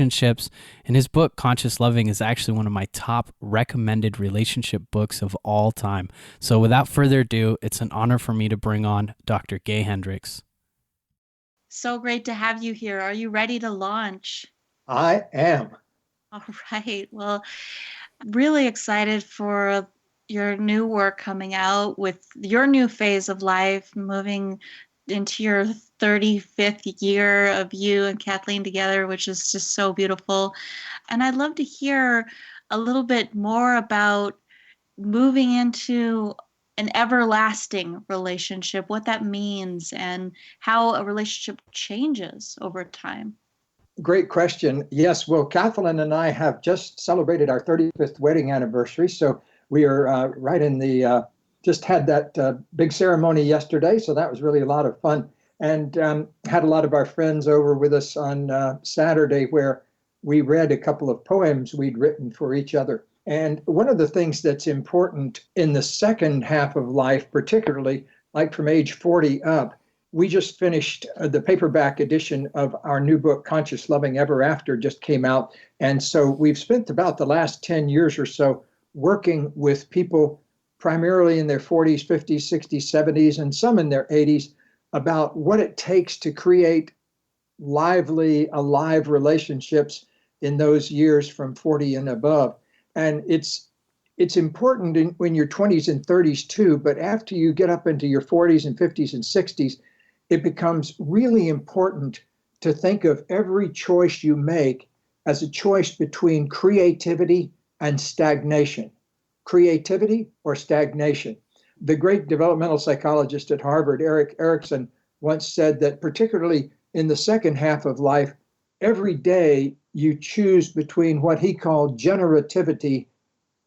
relationships. And his book, Conscious Loving, is actually one of my top recommended relationship books of all time. So without further ado, it's an honor for me to bring on Dr. Gay Hendricks. So great to have you here. Are you ready to launch? I am. All right. Well, really excited for your new work coming out with your new phase of life, moving into your 35th year of you and Kathleen together, which is just so beautiful. And I'd love to hear a little bit more about moving into an everlasting relationship, what that means, and how a relationship changes over time. Great question. Yes, well, Kathleen and I have just celebrated our 35th wedding anniversary. So we are right in the, just had that big ceremony yesterday. So that was really a lot of fun. And had a lot of our friends over with us on Saturday, where we read a couple of poems we'd written for each other. And one of the things that's important in the second half of life, particularly like from age 40 up, we just finished the paperback edition of our new book, Conscious Loving Ever After, just came out. And so we've spent about the last 10 years or so working with people primarily in their 40s, 50s, 60s, 70s, and some in their 80s about what it takes to create lively, alive relationships in those years from 40 and above. And it's important when you're 20s and 30s too, but after you get up into your 40s and 50s and 60s, it becomes really important to think of every choice you make as a choice between creativity and stagnation. Creativity or stagnation. The great developmental psychologist at Harvard, Erik Erikson, once said that particularly in the second half of life, every day you choose between what he called generativity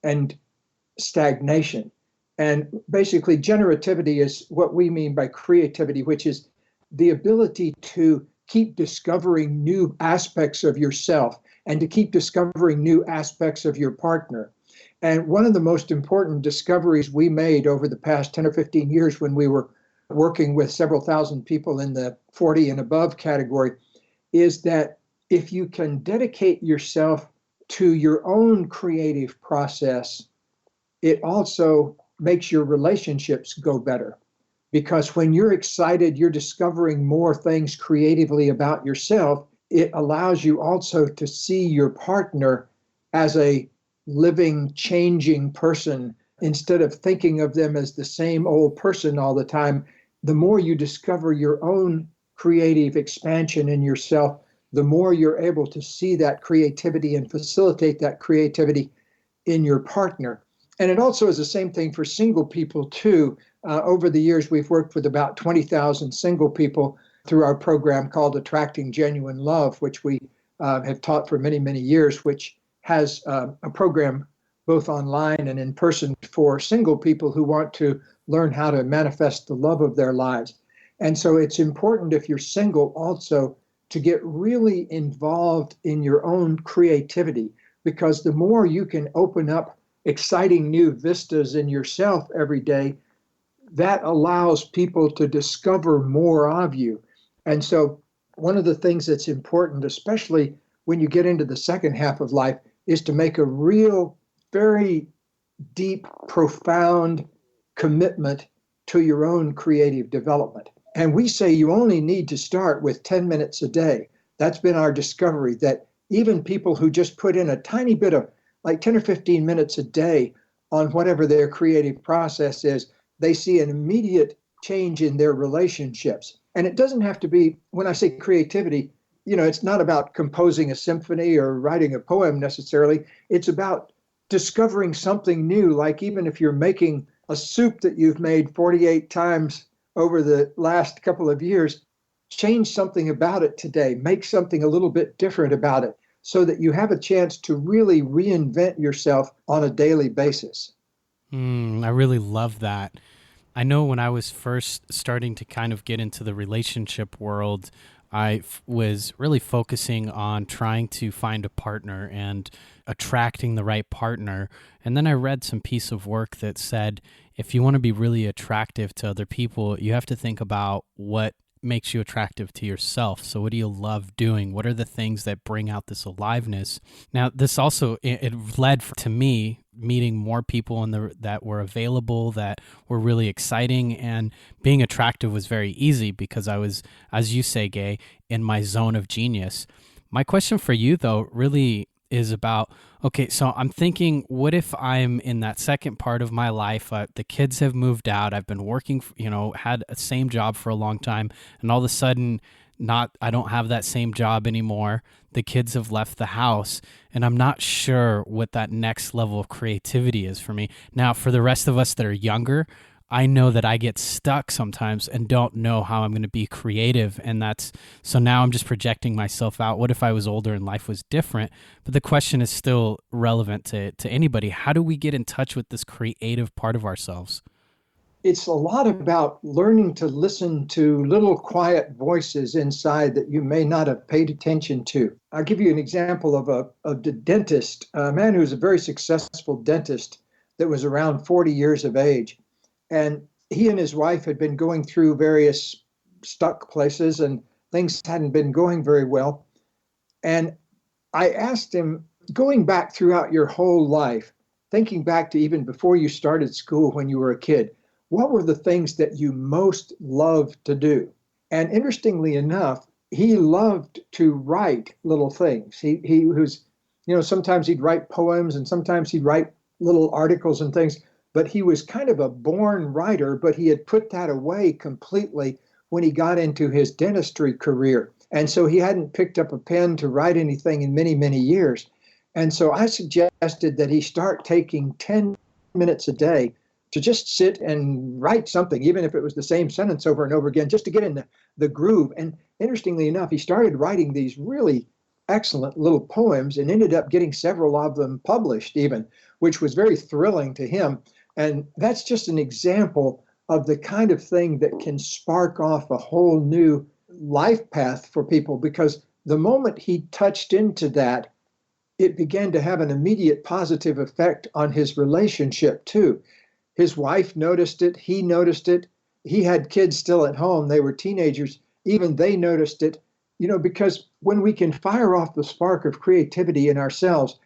and stagnation. And basically, generativity is what we mean by creativity, which is the ability to keep discovering new aspects of yourself and to keep discovering new aspects of your partner. And one of the most important discoveries we made over the past 10 or 15 years when we were working with several thousand people in the 40 and above category is that if you can dedicate yourself to your own creative process, it also makes your relationships go better. Because when you're excited, you're discovering more things creatively about yourself. It allows you also to see your partner as a living, changing person instead of thinking of them as the same old person all the time. The more you discover your own creative expansion in yourself, the more you're able to see that creativity and facilitate that creativity in your partner. And it also is the same thing for single people too. Over the years, we've worked with about 20,000 single people through our program called Attracting Genuine Love, which we have taught for many, many years, which has a program both online and in person for single people who want to learn how to manifest the love of their lives. And so it's important if you're single also to get really involved in your own creativity, because the more you can open up exciting new vistas in yourself every day, that allows people to discover more of you. And so one of the things that's important, especially when you get into the second half of life, is to make a real, very deep, profound commitment to your own creative development. And we say you only need to start with 10 minutes a day. That's been our discovery, that even people who just put in a tiny bit of like 10 or 15 minutes a day on whatever their creative process is, they see an immediate change in their relationships. And it doesn't have to be, when I say creativity, it's not about composing a symphony or writing a poem necessarily. It's about discovering something new, like even if you're making a soup that you've made 48 times over the last couple of years, change something about it today, make something a little bit different about it so that you have a chance to really reinvent yourself on a daily basis. I really love that. I know when I was first starting to kind of get into the relationship world, I was really focusing on trying to find a partner and attracting the right partner. And then I read some piece of work that said, if you want to be really attractive to other people, you have to think about what makes you attractive to yourself? So what do you love doing? What are the things that bring out this aliveness? Now, this also, it led to me meeting more people that were available, that were really exciting, and being attractive was very easy because I was, as you say, Gay, in my zone of genius. My question for you, though, really is about, okay, so I'm thinking, what if I'm in that second part of my life? The kids have moved out. I've been working, had a same job for a long time, and all of a sudden, I don't have that same job anymore. The kids have left the house, and I'm not sure what that next level of creativity is for me. Now, for the rest of us that are younger, I know that I get stuck sometimes and don't know how I'm going to be creative. And so now I'm just projecting myself out. What if I was older and life was different? But the question is still relevant to anybody. How do we get in touch with this creative part of ourselves? It's a lot about learning to listen to little quiet voices inside that you may not have paid attention to. I'll give you an example of a dentist, a man who's a very successful dentist that was around 40 years of age. And he and his wife had been going through various stuck places and things hadn't been going very well. And I asked him, going back throughout your whole life, thinking back to even before you started school when you were a kid, what were the things that you most loved to do? And interestingly enough, he loved to write little things. He was, sometimes he'd write poems and sometimes he'd write little articles and things. But he was kind of a born writer, but he had put that away completely when he got into his dentistry career. And so he hadn't picked up a pen to write anything in many, many years. And so I suggested that he start taking 10 minutes a day to just sit and write something, even if it was the same sentence over and over again, just to get in the groove. And interestingly enough, he started writing these really excellent little poems and ended up getting several of them published even, which was very thrilling to him. And that's just an example of the kind of thing that can spark off a whole new life path for people, because the moment he touched into that, it began to have an immediate positive effect on his relationship too. His wife noticed it. He noticed it. He had kids still at home. They were teenagers. Even they noticed it, because when we can fire off the spark of creativity in ourselves,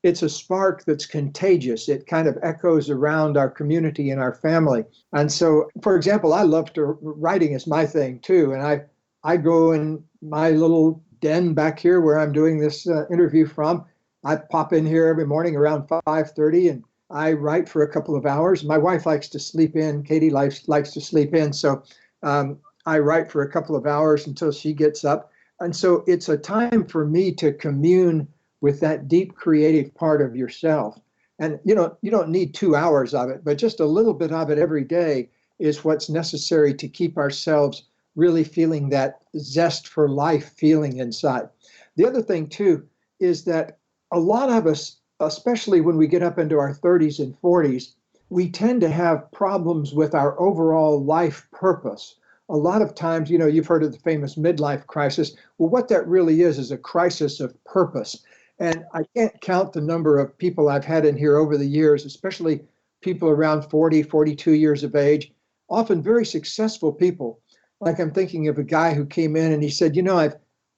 it's a spark that's contagious. It kind of echoes around our community and our family. And so, for example, I love writing is my thing too. And I go in my little den back here where I'm doing this interview from. I pop in here every morning around 5:30 and I write for a couple of hours. My wife likes to sleep in. Katie likes to sleep in. So I write for a couple of hours until she gets up. And so it's a time for me to commune with that deep creative part of yourself. And you don't need 2 hours of it, but just a little bit of it every day is what's necessary to keep ourselves really feeling that zest for life feeling inside. The other thing too is that a lot of us, especially when we get up into our 30s and 40s, we tend to have problems with our overall life purpose. A lot of times, you've heard of the famous midlife crisis. Well, what that really is a crisis of purpose. And I can't count the number of people I've had in here over the years, especially people around 40, 42 years of age, often very successful people. Like I'm thinking of a guy who came in and he said,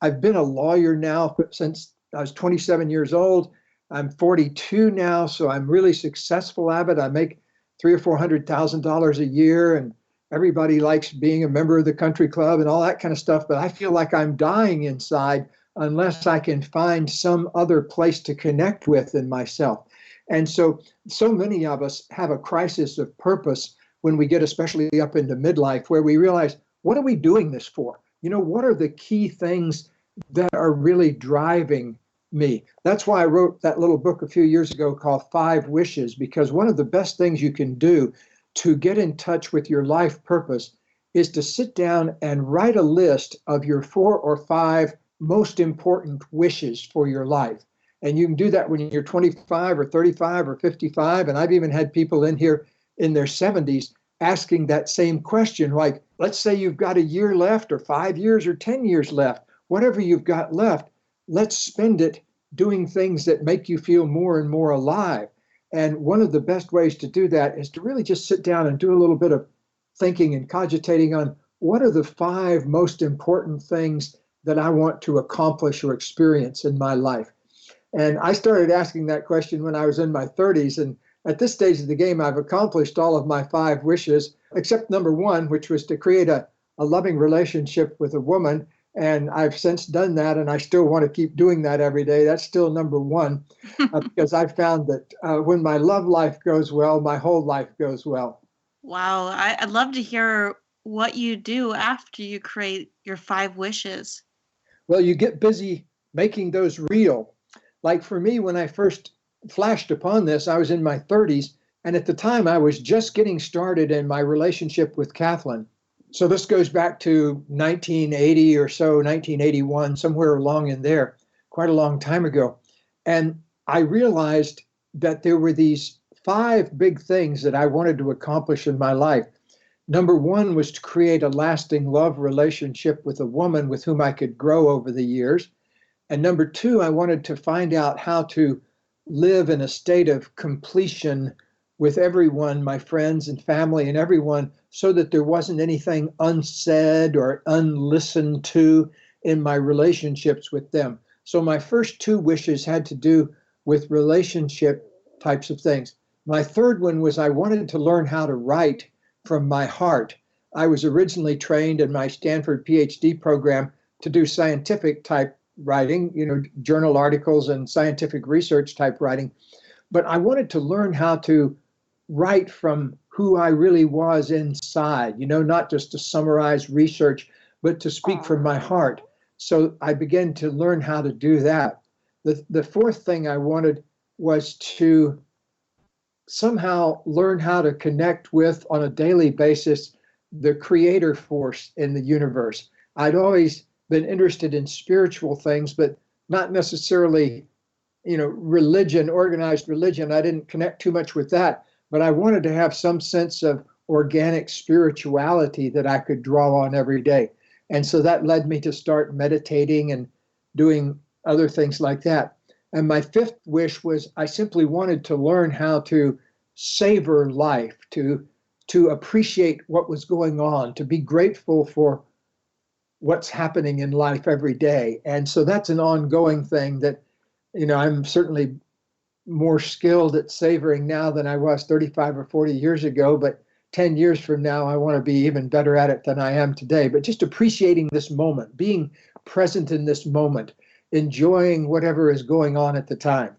I've been a lawyer now since I was 27 years old. I'm 42 now, so I'm really successful at it. I make $300,000 or $400,000 a year, and everybody likes being a member of the country club and all that kind of stuff. But I feel like I'm dying inside unless I can find some other place to connect with in myself. And so many of us have a crisis of purpose when we get especially up into midlife, where we realize, what are we doing this for? What are the key things that are really driving me? That's why I wrote that little book a few years ago called 5 Wishes, because one of the best things you can do to get in touch with your life purpose is to sit down and write a list of your 4 or 5 most important wishes for your life. And you can do that when you're 25 or 35 or 55. And I've even had people in here in their 70s asking that same question, like, let's say you've got a year left or 5 years or 10 years left, whatever you've got left, let's spend it doing things that make you feel more and more alive. And one of the best ways to do that is to really just sit down and do a little bit of thinking and cogitating on what are the 5 most important things that I want to accomplish or experience in my life? And I started asking that question when I was in my 30s. And at this stage of the game, I've accomplished all of my 5 wishes, except number 1, which was to create a loving relationship with a woman. And I've since done that, and I still want to keep doing that every day. That's still number 1, because I've found that when my love life goes well, my whole life goes well. Wow. I'd love to hear what you do after you create your 5 wishes. Well, you get busy making those real. Like for me, when I first flashed upon this, I was in my 30s. And at the time, I was just getting started in my relationship with Kathleen. So this goes back to 1980 or so, 1981, somewhere along in there, quite a long time ago. And I realized that there were these 5 big things that I wanted to accomplish in my life. Number 1 was to create a lasting love relationship with a woman with whom I could grow over the years. And number 2, I wanted to find out how to live in a state of completion with everyone, my friends and family and everyone, so that there wasn't anything unsaid or unlistened to in my relationships with them. So my first 2 wishes had to do with relationship types of things. My third one was I wanted to learn how to write from my heart. I was originally trained in my Stanford PhD program to do scientific type writing, journal articles and scientific research type writing. But I wanted to learn how to write from who I really was inside, not just to summarize research, but to speak from my heart. So I began to learn how to do that. The fourth thing I wanted was to somehow learn how to connect with, on a daily basis, the creator force in the universe. I'd always been interested in spiritual things, but not necessarily, religion, organized religion. I didn't connect too much with that, but I wanted to have some sense of organic spirituality that I could draw on every day. And so that led me to start meditating and doing other things like that. And my 5th wish was I simply wanted to learn how to savor life, to appreciate what was going on, to be grateful for what's happening in life every day. And so that's an ongoing thing that, I'm certainly more skilled at savoring now than I was 35 or 40 years ago. But 10 years from now, I want to be even better at it than I am today. But just appreciating this moment, being present in this moment, enjoying whatever is going on at the time.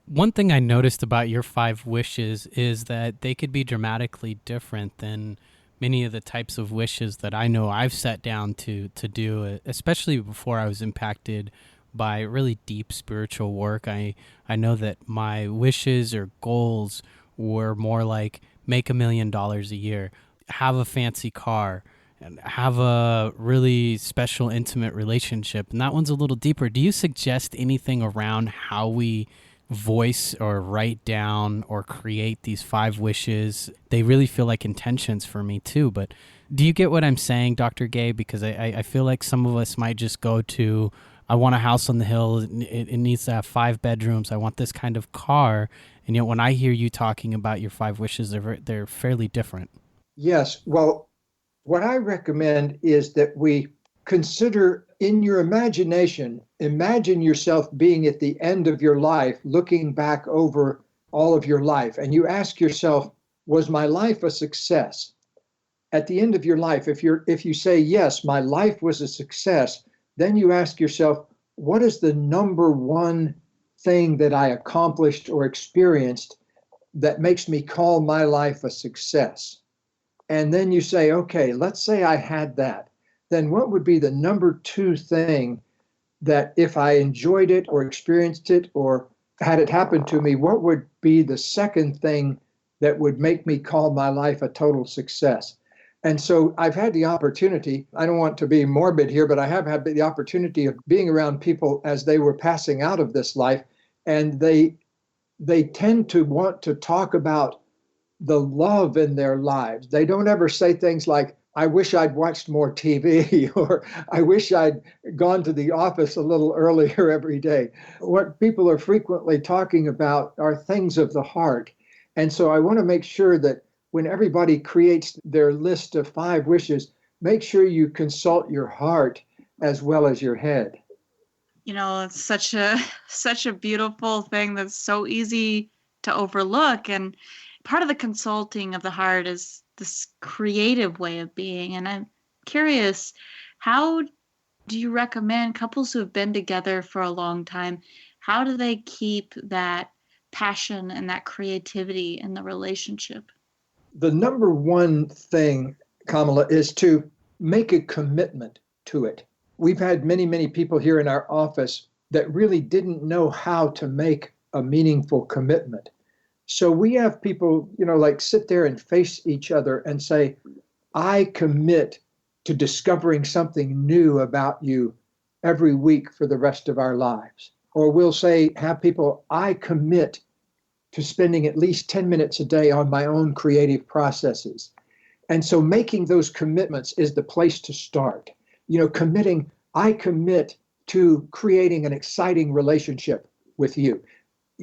One thing I noticed about your 5 wishes is that they could be dramatically different than many of the types of wishes that I know I've sat down to do, especially before I was impacted by really deep spiritual work. I know that my wishes or goals were more like make $1 million a year, have a fancy car, and have a really special, intimate relationship. And that one's a little deeper. Do you suggest anything around how we voice or write down or create these 5 wishes? They really feel like intentions for me too. But do you get what I'm saying, Dr. Gay? Because I feel like some of us might just go to, I want a house on the hill. It needs to have 5 bedrooms. I want this kind of car. And yet when I hear you talking about your 5 wishes, they're fairly different. Yes. Well, what I recommend is that we consider in your imagination, imagine yourself being at the end of your life, looking back over all of your life. And you ask yourself, was my life a success? At the end of your life, if you say, yes, my life was a success, then you ask yourself, what is the number 1 thing that I accomplished or experienced that makes me call my life a success? And then you say, okay, let's say I had that. Then what would be the number 2 thing that if I enjoyed it or experienced it or had it happen to me, what would be the second thing that would make me call my life a total success? And so I've had the opportunity, I don't want to be morbid here, but I have had the opportunity of being around people as they were passing out of this life, and they tend to want to talk about the love in their lives. They don't ever say things like, I wish I'd watched more TV, or I wish I'd gone to the office a little earlier every day. What people are frequently talking about are things of the heart. And so I want to make sure that when everybody creates their list of 5 wishes, make sure you consult your heart as well as your head. It's such a beautiful thing that's so easy to overlook. And part of the consulting of the heart is this creative way of being. And I'm curious, how do you recommend couples who have been together for a long time, how do they keep that passion and that creativity in the relationship? The number one thing, Kamala, is to make a commitment to it. We've had many, many people here in our office that really didn't know how to make a meaningful commitment. So we have people, like sit there and face each other and say, I commit to discovering something new about you every week for the rest of our lives. Or we'll say, have people, I commit to spending at least 10 minutes a day on my own creative processes. And so making those commitments is the place to start. Committing, I commit to creating an exciting relationship with you.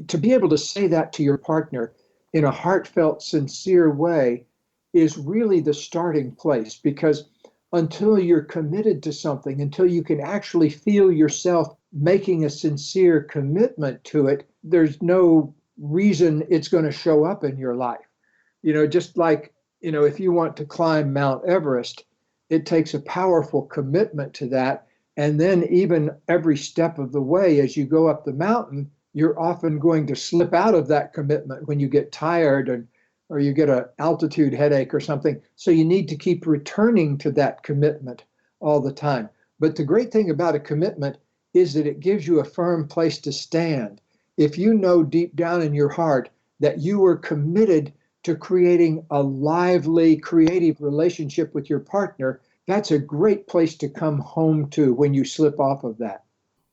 To be able to say that to your partner in a heartfelt, sincere way is really the starting place, because until you're committed to something, until you can actually feel yourself making a sincere commitment to it, there's no reason it's going to show up in your life. Just like, if you want to climb Mount Everest, it takes a powerful commitment to that. And then even every step of the way, as you go up the mountain, you're often going to slip out of that commitment when you get tired or you get an altitude headache or something. So you need to keep returning to that commitment all the time. But the great thing about a commitment is that it gives you a firm place to stand. If you know deep down in your heart that you are committed to creating a lively, creative relationship with your partner, that's a great place to come home to when you slip off of that.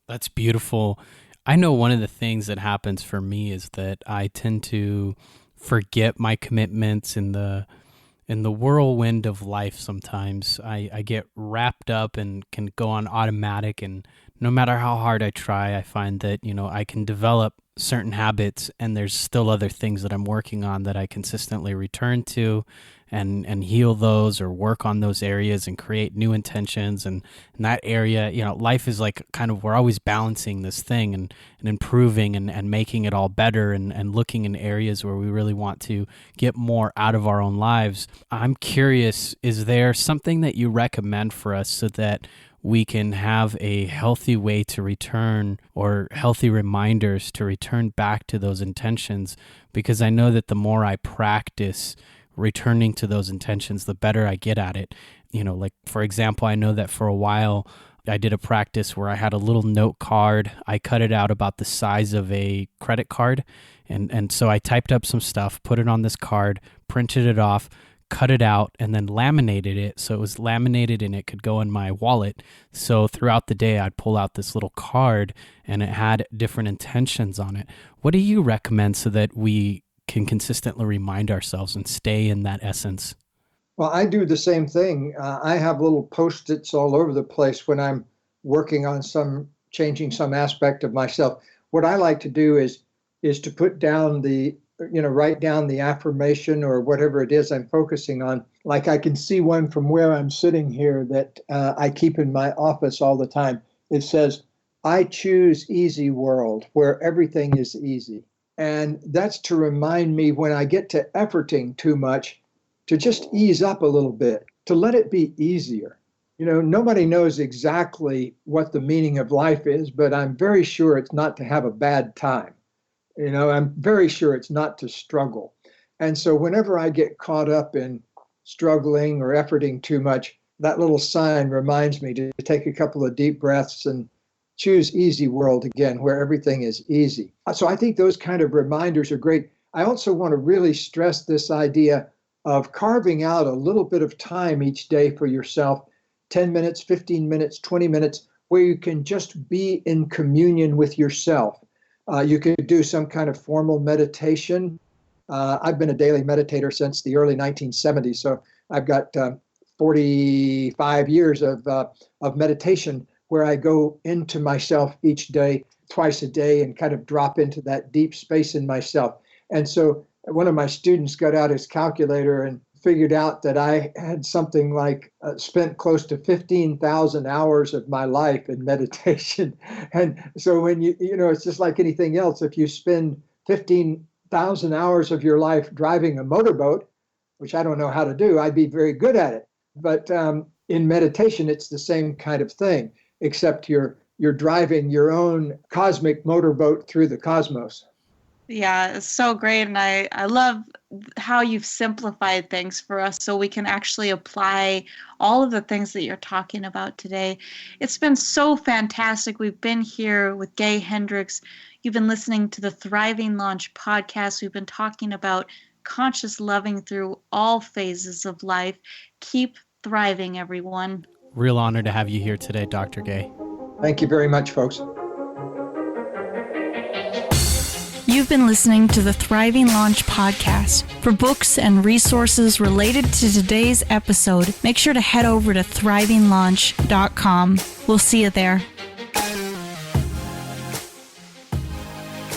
That's beautiful. I know one of the things that happens for me is that I tend to forget my commitments in the whirlwind of life. Sometimes I get wrapped up and can go on automatic, and no matter how hard I try, I find that, I can develop certain habits, and there's still other things that I'm working on that I consistently return to and heal those or work on those areas and create new intentions. And in that area, life is like kind of, we're always balancing this thing and improving and making it all better and looking in areas where we really want to get more out of our own lives. I'm curious, is there something that you recommend for us so that we can have a healthy way to return, or healthy reminders to return back to those intentions? Because I know that the more I practice returning to those intentions, the better I get at it. Like, for example, I know that for a while I did a practice where I had a little note card. I cut it out about the size of a credit card. And so I typed up some stuff, put it on this card, printed it off, cut it out, and then laminated it so it was laminated and it could go in my wallet. So throughout the day, I'd pull out this little card and it had different intentions on it. What do you recommend so that we can consistently remind ourselves and stay in that essence? Well, I do the same thing. I have little Post-its all over the place when I'm working on changing some aspect of myself. What I like to do is to put down write down the affirmation or whatever it is I'm focusing on. Like, I can see one from where I'm sitting here that I keep in my office all the time. It says, I choose easy world where everything is easy. And that's to remind me when I get to efforting too much to just ease up a little bit, to let it be easier. Nobody knows exactly what the meaning of life is, but I'm very sure it's not to have a bad time. I'm very sure it's not to struggle. And so whenever I get caught up in struggling or efforting too much, that little sign reminds me to take a couple of deep breaths and choose easy world again, where everything is easy. So I think those kind of reminders are great. I also want to really stress this idea of carving out a little bit of time each day for yourself, 10 minutes, 15 minutes, 20 minutes, where you can just be in communion with yourself. You could do some kind of formal meditation. I've been a daily meditator since the early 1970s, so I've got 45 years of meditation where I go into myself each day, twice a day, and kind of drop into that deep space in myself. And so one of my students got out his calculator and figured out that I had something like spent close to 15,000 hours of my life in meditation. And so when it's just like anything else. If you spend 15,000 hours of your life driving a motorboat, which I don't know how to do, I'd be very good at it. But in meditation, it's the same kind of thing, except you're driving your own cosmic motorboat through the cosmos. Yeah, it's so great. And I love how you've simplified things for us so we can actually apply all of the things that you're talking about today. It's been so fantastic. We've been here with Gay Hendricks. You've been listening to the Thriving Launch podcast. We've been talking about conscious loving through all phases of life. Keep thriving, everyone. Real honor to have you here today, Dr. Gay. Thank you very much, folks. You've been listening to the Thriving Launch podcast. For books and resources related to today's episode, make sure to head over to thrivinglaunch.com. We'll see you there.